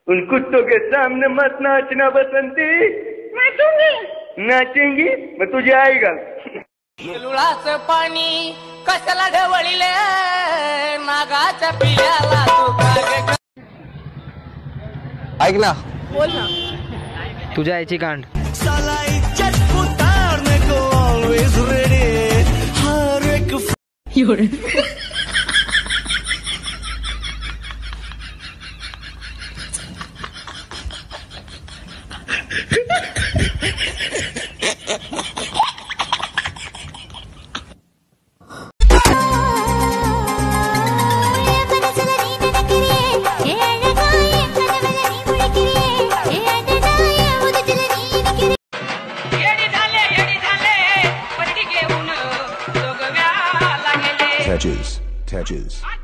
उन कुत्तों के सामने मत नाचना बसंती। नाचेंगी मग तुझे आएगा लुळाचं पाणी कशाला ढवळीले नागाच्या पिल्याला तू ऐक ना, बोल ना. तुझ्या आईची कांड. Touches.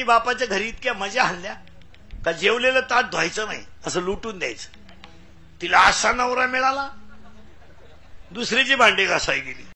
बापाच्या घरी इतक्या मजा हल्ल्या का जेवलेलं ताट धुवायचं नाही, असं लुटून द्यायचं. तिला असा नवरा मिळाला, दुसरीची भांडी घासाय गेली.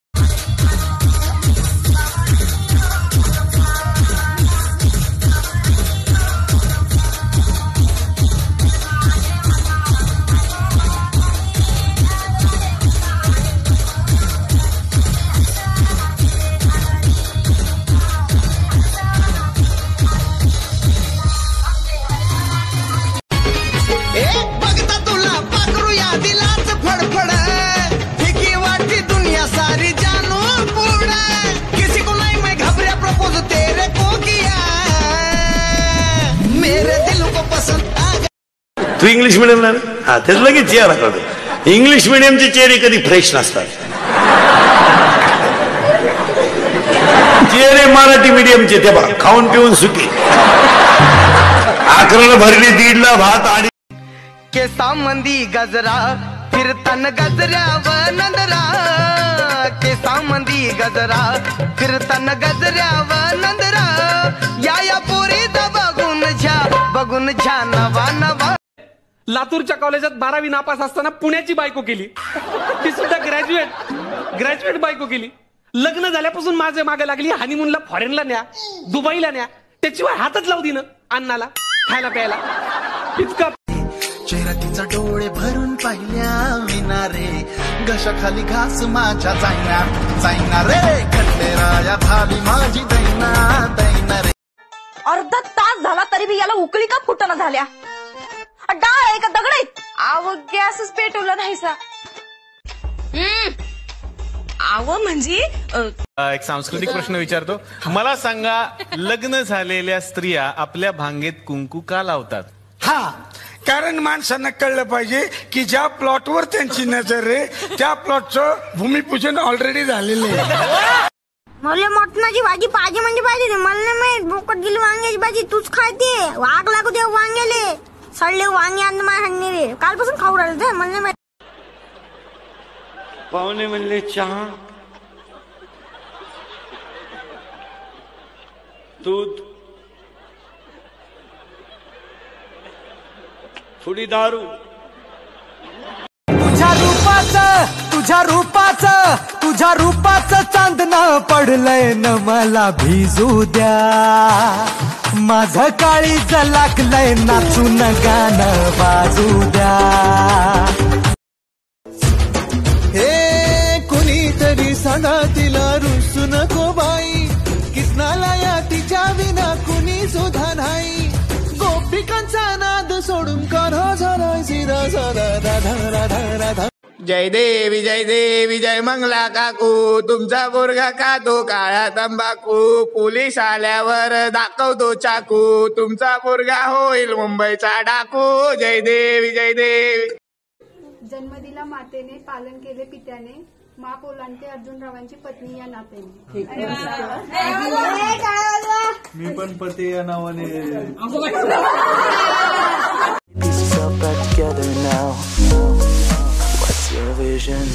तू इंग्लिश मीडियम ना, हा तेच लगेच चेहरा कळतो. इंग्लिश मीडियमचे चेहरे कधी फ्रेश नसतात. चेहरे मराठी मीडियमचे ते बघ खाऊन पिऊन सुखी. 11ला भरली, 1:30ला भात आणि केसामंदी गजरा फिरतान गजऱ्यावर नंदरा. केसामंदी गजरा फिरतान गजऱ्यावर नंदरा. या पोरीचा बघून झा नवा नवा. लातूरच्या कॉलेजात 12वी नापास असताना पुण्याची बायको केली. ती सुद्धा ग्रॅज्युएट बायको केली. लग्न झाल्यापासून माझे मागे लागली. हनीमूनला फॉरेनला न्या, दुबईला न्या, त्याशिवाय हातच लावू दिन अन्नाला खायला प्यायला. इतका चेहरा तिचा डोळे भरून पाहिल्या विना रे. घशाखाली घास माझ्या जाईना रे. खंडेराया झाली माझी दैना रे. अर्धा तास झाला तरी बी याला उकळी का फुटना झाल्या. डाळ आहे का दगड आहेत. आव गॅसच पेटवला नाहीसा. आव म्हणजे एक सांस्कृतिक प्रश्न विचारतो. मला सांगा, लग्न झालेल्या स्त्रिया आपल्या भांगेत कुंकू का लावतात? हा, कारण माणसांना कळलं पाहिजे की ज्या प्लॉटवर त्यांची नजर आहे त्या प्लॉटचं भूमिपूजन ऑलरेडी झालेलं आहे. मला मटणाची भाजी पाहिजे म्हणजे पाहिजे. मला नाही माहित बोकट गेली वांग्याची भाजी तूच खायते. वाघ लागू दे वांग्याले. सडले वांगे अन्न माय रे. कालपासून खाऊ राहिले ते मला नाही माहित. पाहुणे म्हणले चहा, दूध, थोडी दारू. तुझ्या रूपाचं चांदणं पडलंय न मला भिजू द्या. माझं काळीज लागलंय नाचून गाणं बाजू द्या. हे कुणीतरी सांगा तिला रुसू नको बाई. किसनाला या तिच्या विना कुणी सुद्धा नाही. गोपिकांचा नाद सोडून करा झाला सिरा साधा राधा राधा राधा. जय देवी जय मंगला काकू. तुमचा पोरगा खातो काळा तंबाखू. पोलीस आल्यावर दाखवतो चाकू. तुमचा पोरगा होईल मुंबईचा डाकू. जय देवी. जन्म दिला मातेने, पालन केले पित्याने. माप ओलांडते अर्जुनरावांची पत्नी या नात्याने. मी पण पती या नावाने. Your vision.